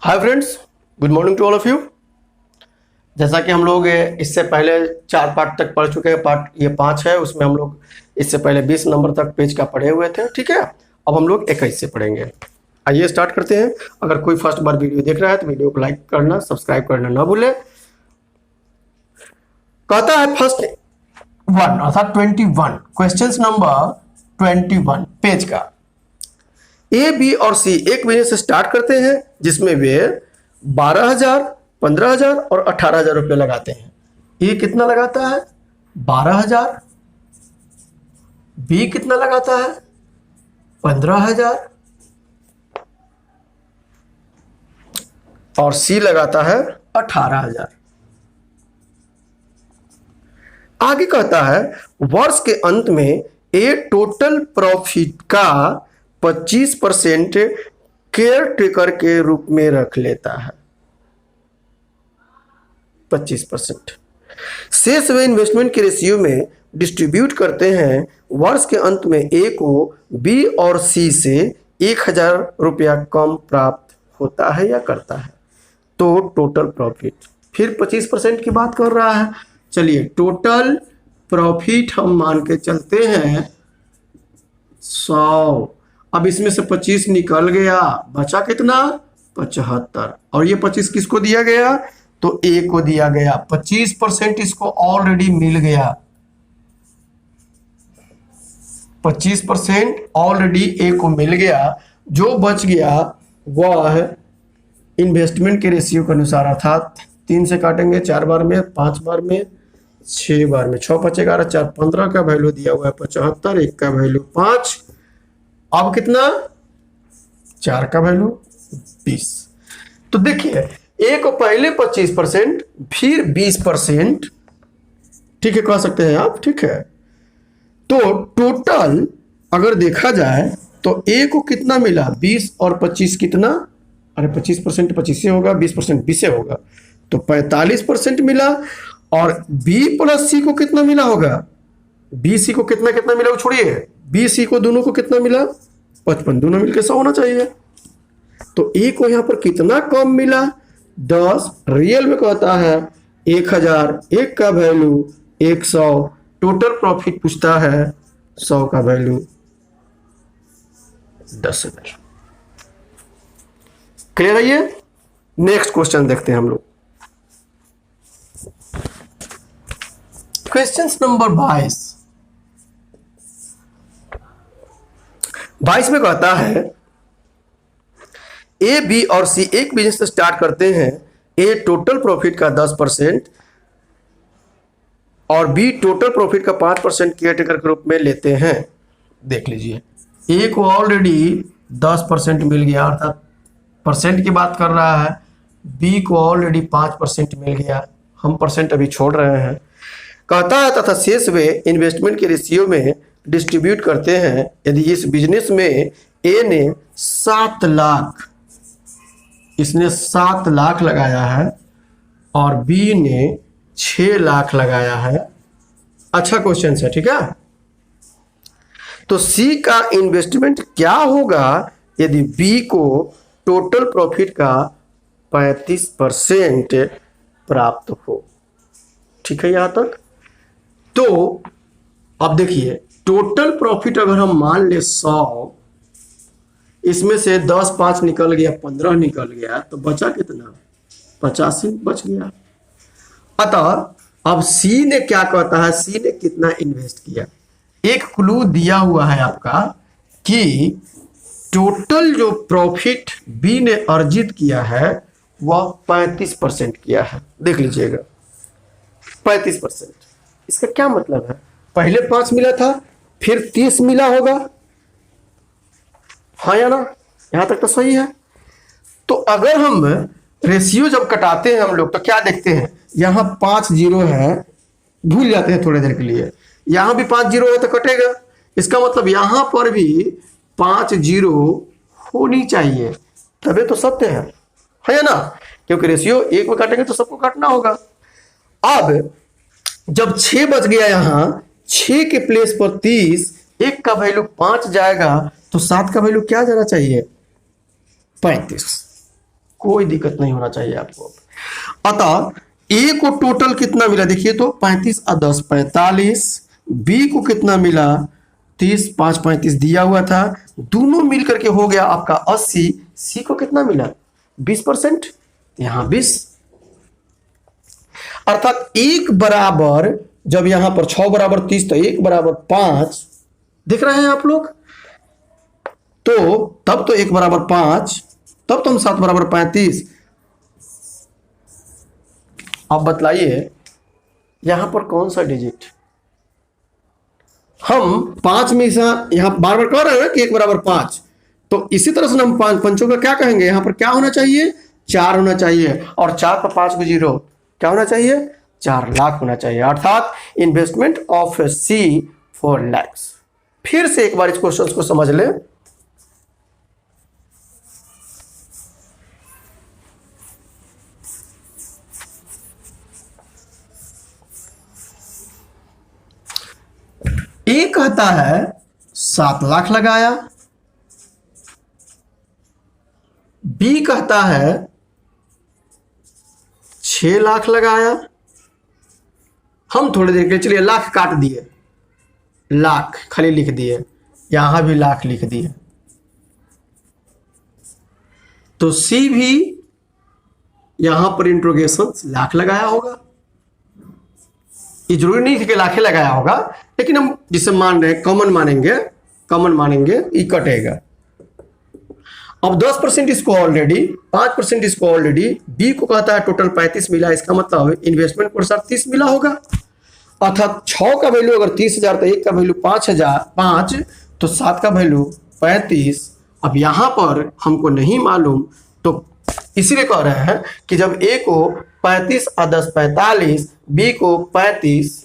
Hi friends, good morning to all of you. जैसा कि हम लोग इससे पहले 4 पार्ट तक पढ़ चुके हैं। पार्ट ये 5 है, उसमें हम लोग इससे पहले 20 नंबर तक पेज का पढ़े हुए थे। ठीक है, अब हम लोग 21 से पढ़ेंगे। आइए स्टार्ट करते हैं। अगर कोई फर्स्ट बार वीडियो देख रहा है तो वीडियो को लाइक करना, सब्सक्राइब करना ना भूले। कहता है फर्स्ट 1 अर्थात 21, क्वेश्चन नंबर 21 पेज का। ए, बी और सी एक बिजनेस स्टार्ट करते हैं जिसमें वे 12,000, 15,000 और 18,000 रुपये लगाते हैं। ए कितना लगाता है? 12,000। बी कितना लगाता है? 15,000 और सी लगाता है 18,000। आगे कहता है वर्ष के अंत में ए टोटल प्रॉफिट का 25% केयर टेकर के रूप में रख लेता है। 25% शेष वे इन्वेस्टमेंट के रेशियो में डिस्ट्रीब्यूट करते हैं। वर्ष के अंत में ए को बी और सी से 1,000 रुपया कम प्राप्त होता है या करता है। तो टोटल प्रॉफिट, फिर 25% की बात कर रहा है। चलिए टोटल प्रॉफिट हम मान के चलते हैं 100। अब इसमें से 25 निकल गया, बचा कितना? 75। और ये 25 किसको दिया गया? तो ए को दिया गया। 25% इसको ऑलरेडी मिल गया। 25% ऑलरेडी ए को मिल गया। जो बच गया वह इन्वेस्टमेंट के रेशियो के अनुसार, अर्थात 3 से काटेंगे 4 बार में, 5 बार में, 6 बार में। 6 5 11 4 15 का वैल्यू दिया हुआ है 75, 1 का वैल्यू 5। अब कितना? 4 का वैल्यू 20। तो देखिए ए को पहले 25%, फिर 20%, ठीक है, कह सकते हैं आप, ठीक है। तो टोटल अगर देखा जाए तो ए को कितना मिला? 20 और 25 कितना? अरे 25% 25 से होगा, 20% 20 से होगा, तो 45% मिला। और बी प्लस सी को कितना मिला होगा? बी सी को कितना कितना मिला वो छोड़िए, बी सी को दोनों को कितना मिला? 55। दोनों मिलकर 100 होना चाहिए। तो ए को यहां पर कितना कम मिला? 10। रियल में कहता है 1,000, 1 का वैल्यू 100। टोटल प्रॉफिट पूछता है 100 का वैल्यू 10,000। क्लियर है ये? नेक्स्ट क्वेश्चन देखते हैं हम लोग। क्वेश्चन नंबर 22 में कहता है ए, बी और सी एक बिजनेस स्टार्ट करते हैं। ए टोटल प्रॉफिट का 10% और बी टोटल प्रॉफिट का 5% केयरटेकर के रूप में लेते हैं। देख लीजिए ए को ऑलरेडी 10% मिल गया, अर्थात परसेंट की बात कर रहा है। बी को ऑलरेडी 5% मिल गया, हम परसेंट अभी छोड़ रहे हैं। कहता है तथा शेष वे इन्वेस्टमेंट के रेशियो में डिस्ट्रीब्यूट करते हैं। यदि इस बिजनेस में ए ने 7 लाख, इसने 7 लाख लगाया है और बी ने 6 लाख लगाया है। अच्छा क्वेश्चन है, ठीक है। तो सी का इन्वेस्टमेंट क्या होगा यदि बी को टोटल प्रॉफिट का 35% प्राप्त हो? ठीक है यहां तक। तो अब देखिए टोटल प्रॉफिट अगर हम मान ले 100, इसमें से 10 5 निकल गया, 15 निकल गया, तो बचा कितना? 85 बच गया। अतः अब सी ने क्या कहता है, सी ने कितना इन्वेस्ट किया? एक क्लू दिया हुआ है आपका कि टोटल जो प्रॉफिट बी ने अर्जित किया है वह 35% किया है। देख लीजिएगा 35%। इसका क्या मतलब है? पहले 5 मिला था, फिर 30 मिला होगा, हाँ या ना? यहां तक तो सही है। तो अगर हम रेशियो जब कटाते हैं हम लोग तो क्या देखते हैं? यहां 5 जीरो है, भूल जाते हैं थोड़ी देर के लिए। यहां भी 5 जीरो है तो कटेगा। इसका मतलब यहां पर भी 5 जीरो होनी चाहिए, तबे तो सत्य है या ना? क्योंकि रेशियो एक में काटेंगे तो सबको काटना होगा। अब जब 6 बच गया, यहां 6 के प्लेस पर 30, 1 का वैल्यू 5 जाएगा तो 7 का वैल्यू क्या जाना चाहिए? 35। कोई दिक्कत नहीं होना चाहिए आपको। अतः ए को टोटल कितना मिला देखिए तो 35 और 10 45, बी को कितना मिला 30 5 35 दिया हुआ था, दोनों मिलकर के हो गया आपका 80, सी को कितना मिला 20%, यहां 20, अर्थात 1 बराबर, जब यहां पर 6 बराबर 30 तो 1 बराबर 5, दिख रहे हैं आप लोग, तो तब तो 1 बराबर 5, तब तो हम 7 बराबर 35। अब बतलाइए यहां पर कौन सा डिजिट, हम 5 में से यहां बार बार कह रहे हैं कि 1 बराबर 5, तो इसी तरह से हम 5 पंचों का क्या कहेंगे, यहां पर क्या होना चाहिए 4 होना चाहिए, और 4 पर 5 को 0 क्या होना चाहिए 4 लाख होना चाहिए, अर्थात इन्वेस्टमेंट ऑफ सी 4 लाख। फिर से एक बार इस क्वेश्चन को समझ ले। ए कहता है 7 लाख लगाया, बी कहता है 6 लाख लगाया, हम थोड़ी देर के चलिए लाख काट दिए, लाख खाली लिख दिए, यहां भी लाख लिख दिए, तो सी भी यहां पर इंट्रोगेशन लाख लगाया होगा, ये जरूरी नहीं है कि लाखे लगाया होगा, लेकिन हम जिसे मान रहे हैं कॉमन मानेंगे ये कटेगा। अब 10% इसको ऑलरेडी, 5% इसको ऑलरेडी, बी को कहता है टोटल 35 मिला, इसका मतलब इन्वेस्टमेंट पर 30 मिला होगा, अर्थात 6 का वैल्यू अगर 30,000 तो 1 का वैल्यू 5 तो 7 का वैल्यू 35। अब यहां पर हमको नहीं मालूम, तो इसीलिए कह रहे हैं कि जब ए को 35 और 10 45, बी को 35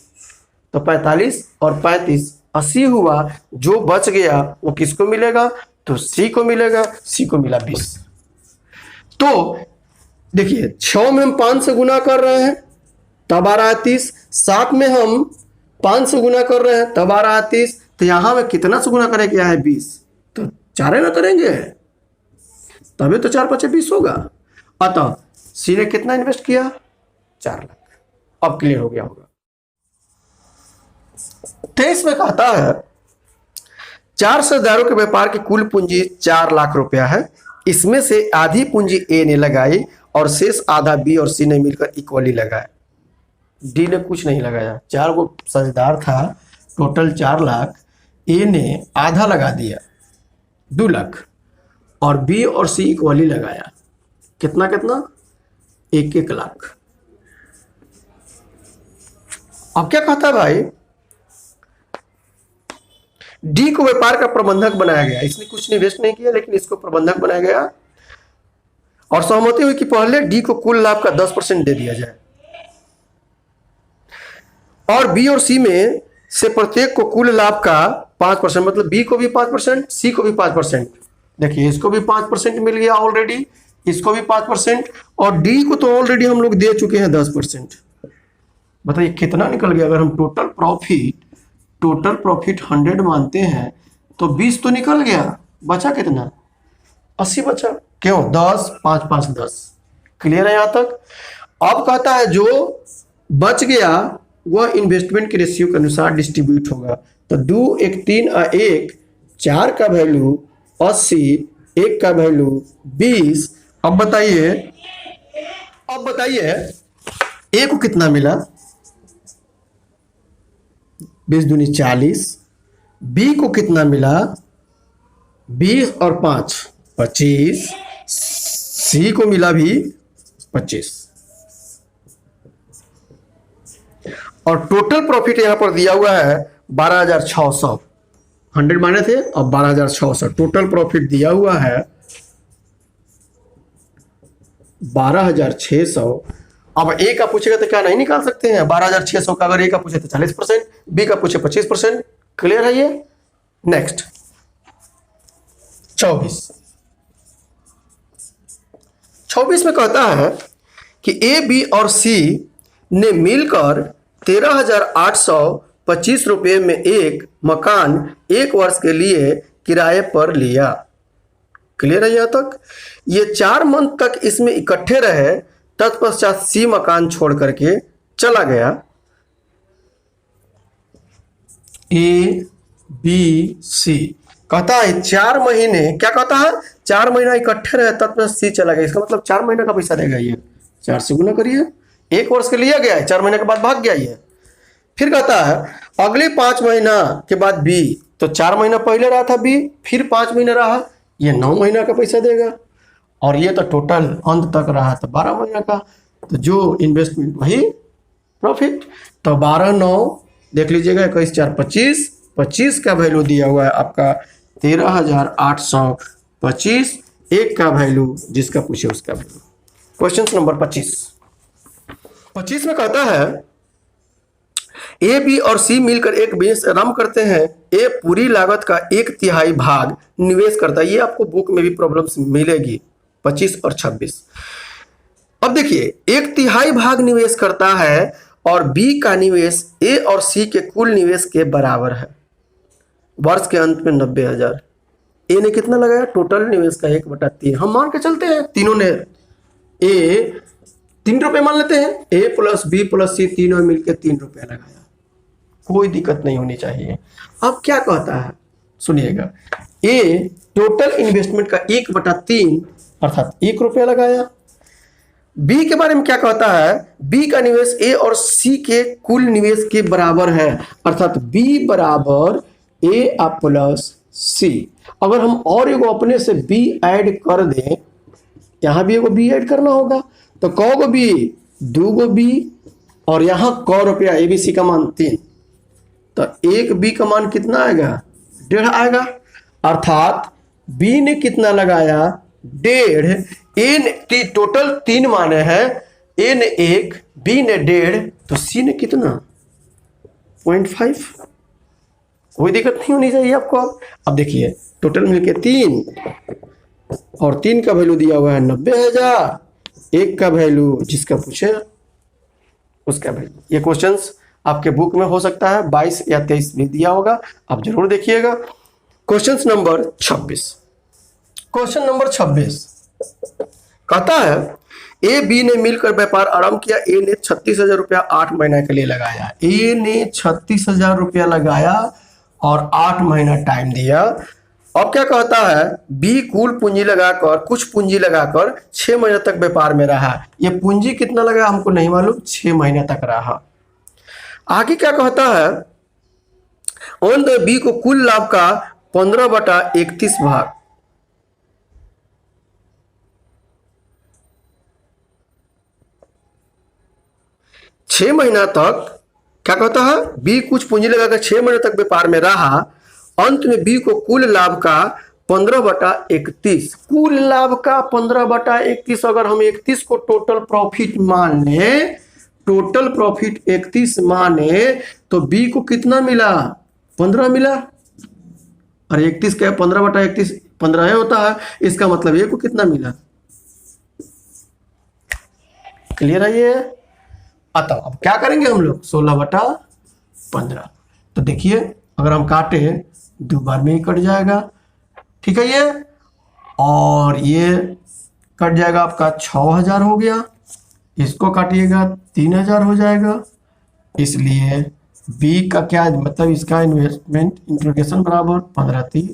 तो 45 और 35 80 हुआ, जो बच गया वो किसको मिलेगा, तो सी को मिलेगा, सी को मिला 20। तो देखिए 6 में हम 5 से गुना कर रहे हैं तब आ रहा है 30, 7 में हम 5 से गुना कर रहे हैं तब आ रहा है 30, तो यहां में कितना से गुना करें क्या है 20, तो 4 ना करेंगे तभी तो 4 5 20 होगा। अतः सी ने कितना इन्वेस्ट किया 4 लाख। अब क्लियर हो गया होगा। 23 में कहता है 4 शेयरदारों के व्यापार की कुल पूंजी 4 लाख रुपया है, इसमें से आधी पूंजी ए ने लगाई और शेष आधा बी और सी ने मिलकर इक्वली लगाया। डी ने कुछ नहीं लगाया, 4 गो शेयरदार था, टोटल 4 लाख, ए ने आधा लगा दिया 2 लाख, और बी और सी इक्वली लगाया, कितना 1 लाख। अब क्या कहता है भाई, डी को व्यापार का प्रबंधक बनाया गया, इसने कुछ निवेश नहीं किया लेकिन इसको प्रबंधक बनाया गया, और सहमति हुई कि पहले डी को कुल लाभ का 10% दे दिया जाए, और बी और सी में से प्रत्येक को कुल लाभ का 5%, मतलब बी को भी 5%, सी को भी 5%। देखिए इसको भी 5% मिल गया ऑलरेडी, इसको भी 5%, और डी को तो ऑलरेडी हम लोग दे चुके हैं 10%। बताइए कितना निकल गया, अगर हम टोटल प्रॉफिट 100 मानते हैं तो 20 तो निकल गया, बचा कितना 80 बचा, क्यों 10 5 5 10। क्लियर है यहां तक। अब कहता है जो बच गया वह इन्वेस्टमेंट के रेशियो के अनुसार डिस्ट्रीब्यूट होगा, तो 2 1 3 और 1 4 का वैल्यू 80, 1 का वैल्यू 20। अब बताइए ए को कितना मिला 20 दूनी 40, बी को कितना मिला 20 और 5 25, सी को मिला भी 25, और टोटल प्रॉफिट यहां पर दिया हुआ है 12,600। 100 माने थे, अब 12,600 टोटल प्रॉफिट दिया हुआ है 12,600। अब ए का पूछेगा तो क्या नहीं निकाल सकते हैं 12,600 का, अगर ए का पूछे तो 40%, बी का पूछे 25%। क्लियर है ये। नेक्स्ट 24 में कहता है कि ए बी और सी ने मिलकर 13,825 रुपये में एक मकान 1 वर्ष के लिए किराए पर लिया। क्लियर है यहाँ तक? ये 4 मंथ तक इसमें इकट्ठे रहे, तत्पश्चात सी मकान छोड़ करके चला गया। ए बी सी कहता है 4 महीने, क्या कहता है 4 महीना इकट्ठे रहे तत्पश्चात सी चला गया, इसका मतलब 4 महीने का पैसा देगा ये। 4 से गुना करिए, 1 वर्ष के लिया गया है, 4 महीने के बाद भाग गया ये। फिर कहता है अगले 5 महीना के बाद बी, तो 4 महीना पहले रहा था बी, फिर 5 महीना रहा, ये 9 महीना का पैसा देगा। और ये तो टोटल अंत तक रहा तो 12 महीना का, तो जो इन्वेस्टमेंट वही प्रॉफिट। तो 12 9 देख लीजिएगा, 21 4 25, 25 का वैल्यू दिया हुआ है आपका 13,825, 1 का वैल्यू जिसका पूछे उसका वैल्यू। क्वेश्चन नंबर 25 में कहता है ए बी और सी मिलकर एक बिजनेस आरंभ करते हैं। ए पूरी लागत का 1/3 भाग निवेश करता है। ये आपको बुक में भी प्रॉब्लम्स मिलेगी 25 और 26। अब देखिए 1/3 भाग निवेश करता है और बी का निवेश ए और सी के कुल निवेश के बराबर है। वर्ष के अंत में 90,000। ए ने कितना लगाया? टोटल निवेश का 1/3 हम मान के चलते हैं, तीनों ने ए 3 रुपए मान लेते हैं, ए प्लस बी प्लस सी तीनों मिलकर 3 रुपया लगाया, कोई दिक्कत नहीं होनी चाहिए। अब क्या कहता है सुनिएगा, ए टोटल इन्वेस्टमेंट का 1/3 अर्थात 1 रुपया लगाया। बी के बारे में क्या कहता है? बी का निवेश ए और सी के कुल निवेश के बराबर है, अर्थात बी बराबर ए प्लस सी। अगर हम और एगो अपने से बी ऐड कर दें, यहां भी एगो बी ऐड करना होगा, तो कौ गो बी? 2 गो बी, और यहां क रुपया एबीसी का मान 3, तो 1 बी का मान कितना आएगा? 1.5 आएगा। अर्थात बी ने कितना लगाया? 1.5। ए ने टोटल 3 माने हैं, ए ने 1, बी ने 1.5, तो सी ने कितना? 0.5। कोई दिक्कत नहीं होनी चाहिए आपको। अब देखिए टोटल मिलके 3, और 3 का वैल्यू दिया हुआ है 90,000, 1 का वैल्यू जिसका पूछे उसका वैल्यू। ये क्वेश्चंस आपके बुक में हो सकता है 22 या 23 में दिया होगा, आप जरूर देखिएगा। Question number 26। क्वेश्चन नंबर 26 कहता है ए बी ने मिलकर व्यापार आरंभ किया। ए ने 36,000 रुपया 8 महीने के लिए लगाया। ए ने 36,000 रुपया लगाया और 8 महीना टाइम दिया। अब क्या कहता है? बी कुल पूंजी लगाकर, कुछ पूंजी लगाकर 6 महीने तक व्यापार में रहा। ये पूंजी कितना लगा हमको नहीं मालूम, 6 महीने तक रहा। आगे क्या कहता है? ऑन द बी को कुल लाभ का 15/31 भाग, छह महीना तक क्या कहता है? बी कुछ पूंजी लगाकर 6 महीने तक व्यापार में रहा। अंत में बी को कुल लाभ का 15/31, कुल लाभ का 15/31, अगर हम 31 को टोटल प्रॉफिट मान लें, टोटल प्रॉफिट 31 माने, तो बी को कितना मिला? 15 मिला। और 31 क्या? 15/31 15 होता है, इसका मतलब ए को कितना मिला? क्लियर है ये? अतः अब क्या करेंगे हम लोग? 16/15। तो देखिए अगर हम काटे 2 बार में ही कट जाएगा, ठीक है ये, और ये कट जाएगा आपका 6,000 हो गया, इसको काटिएगा 3,000 हो जाएगा। इसलिए बी का क्या मतलब, इसका इन्वेस्टमेंट इंट्रोगेशन बराबर 15 3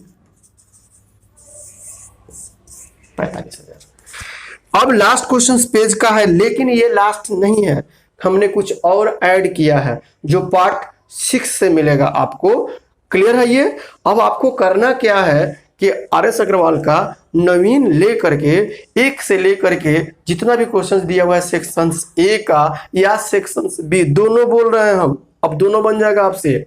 45,000। अब लास्ट क्वेश्चन पेज का है, लेकिन ये लास्ट नहीं है, हमने कुछ और ऐड किया है जो पार्ट 6 से मिलेगा आपको। क्लियर है ये? अब आपको करना क्या है कि आर.एस. अग्रवाल का नवीन ले करके 1 से लेकर के जितना भी क्वेश्चंस दिया हुआ है सेक्शंस ए का या सेक्शंस बी, दोनों बोल रहे हैं हम, अब दोनों बन जाएगा आपसे।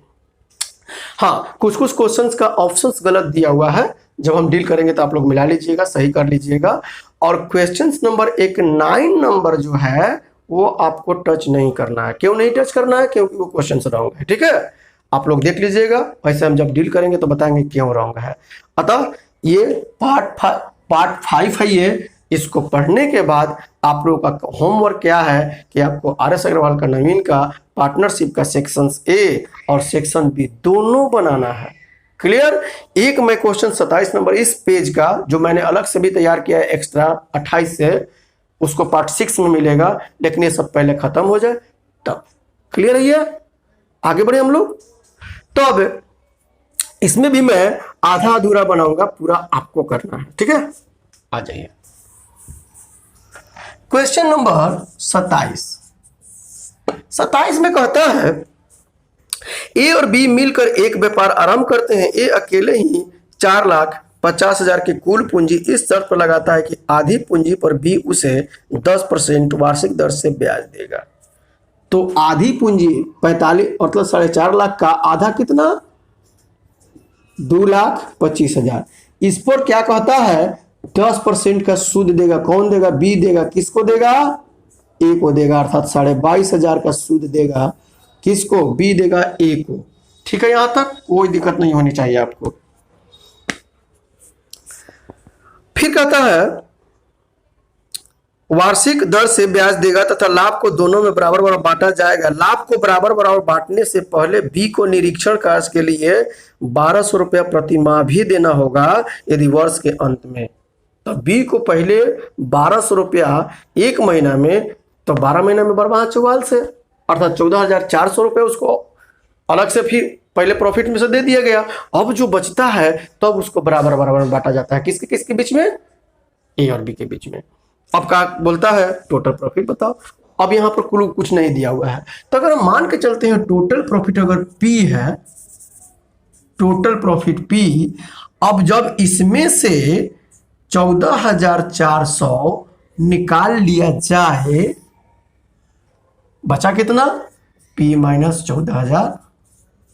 हाँ, कुछ कुछ क्वेश्चंस का ऑप्शंस गलत दिया हुआ है, जब हम डील करेंगे तो आप लोग मिला लीजिएगा, सही कर लीजिएगा। और क्वेश्चंस नंबर 9 नंबर जो है वो आपको टच नहीं करना है। क्यों नहीं टच करना है? क्योंकि वो क्वेश्चंस रॉन्ग है, ठीक है। आप लोग देख लीजिएगा, वैसे हम जब डील करेंगे तो बताएंगे क्यों रॉन्ग है। अतः ये पार्ट 5 है ये, इसको पढ़ने के बाद आप लोगों का होमवर्क क्या है कि आपको आर.एस. अग्रवाल का नवीन का पार्टनरशिप का सेक्शन ए और सेक्शन बी दोनों बनाना है। क्लियर। एक मैं क्वेश्चन 27 नंबर इस पेज का जो मैंने अलग से भी तैयार किया है एक्स्ट्रा 28 से, उसको पार्ट 6 में मिलेगा, लेकिन ये सब पहले खत्म हो जाए तब। क्लियर है ये, आगे बढ़े हम लोग। तो अब इसमें भी मैं आधा अधूरा बनाऊंगा, पूरा आपको करना है, ठीक है। आ जाइए क्वेश्चन नंबर 27 में कहता है ए और बी मिलकर एक व्यापार आरंभ करते हैं। ए अकेले ही 4,50,000 की कुल पूंजी इस शर्त पर लगाता है कि आधी पूंजी पर बी उसे 10% वार्षिक दर से ब्याज देगा। तो आधी पूंजी 45 मतलब 4.5 लाख का आधा कितना, 2,25,000। इस पर क्या कहता है 10% का सूद देगा। कौन देगा, बी देगा। किसको देगा, ए को देगा, अर्थात 22,500 का सूद देगा। किसको, बी देगा ए को। ठीक है, यहां तक कोई दिक्कत नहीं होनी चाहिए आपको। फिर कहता है वार्षिक दर से ब्याज देगा तथा लाभ को दोनों में बराबर बराबर बांटा जाएगा। लाभ को बराबर बराबर बांटने से पहले बी को निरीक्षण कार्य के लिए 1,200 रुपया प्रति माह भी देना होगा यदि वर्ष के अंत में। तो बी को पहले 1,200 रुपया एक महीना में, तो 12 महीना में बराबर 44 से, अर्थात 14,400 रुपये उसको अलग से फिर पहले प्रॉफिट में से दे दिया गया। अब जो बचता है तब तो उसको बराबर बराबर बांटा जाता है। किसके किसके बीच में, ए और बी के बीच में। अब क्या बोलता है, टोटल प्रॉफिट बताओ। अब यहां पर कुछ नहीं दिया हुआ है, तो अगर हम मान के चलते हैं टोटल प्रॉफिट अगर पी है, टोटल प्रॉफिट पी, अब जब इसमें से 14,400 निकाल लिया जाए, बचा कितना, P माइनस 14,000,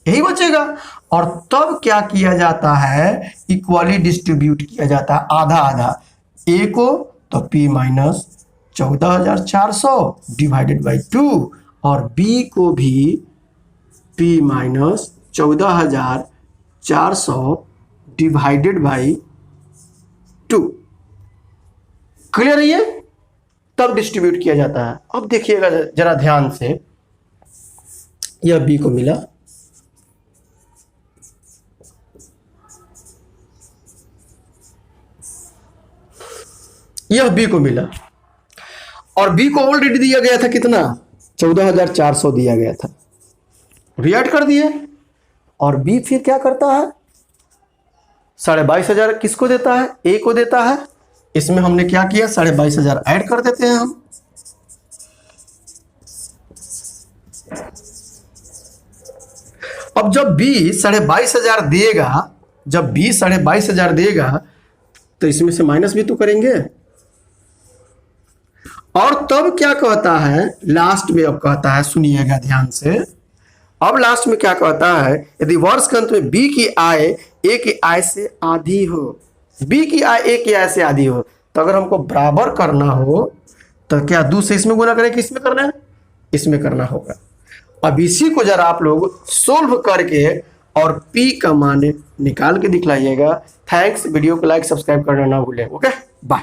यही बचेगा। और तब क्या किया जाता है, इक्वली डिस्ट्रीब्यूट किया जाता है, आधा आधा। ए को तो P माइनस 14,400 डिवाइडेड बाई 2, और बी को भी P minus 14,400 divided by 2। Clear है ये, तब डिस्ट्रीब्यूट किया जाता है। अब देखिएगा जरा ध्यान से, यह बी को मिला, यह बी को मिला, और बी को ऑलरेडी दिया गया था कितना, 14,400 दिया गया था, रिएक्ट कर दिए। और बी फिर क्या करता है, 22,500 किसको देता है, ए को देता है। इसमें हमने क्या किया, 22,500 ऐड कर देते हैं हम। अब जब बी 22,500 देगा, जब बी 22,500 देगा, तो इसमें से माइनस भी तो करेंगे। और तब क्या कहता है लास्ट में, अब कहता है, सुनिएगा ध्यान से। अब लास्ट में क्या कहता है, यदि वर्ष के अंत में बी की आय ए की आय से आधी हो, बी की आय ए की आय से आधी हो, तो अगर हमको बराबर करना हो तो क्या 2 से इसमें गुना करें कि इसमें करना है, इसमें करना होगा। अब इसी को जरा आप लोग सोल्व करके और पी का मान निकाल के दिखलाइएगा। थैंक्स, वीडियो को लाइक सब्सक्राइब करना ना भूलें। Okay, bye.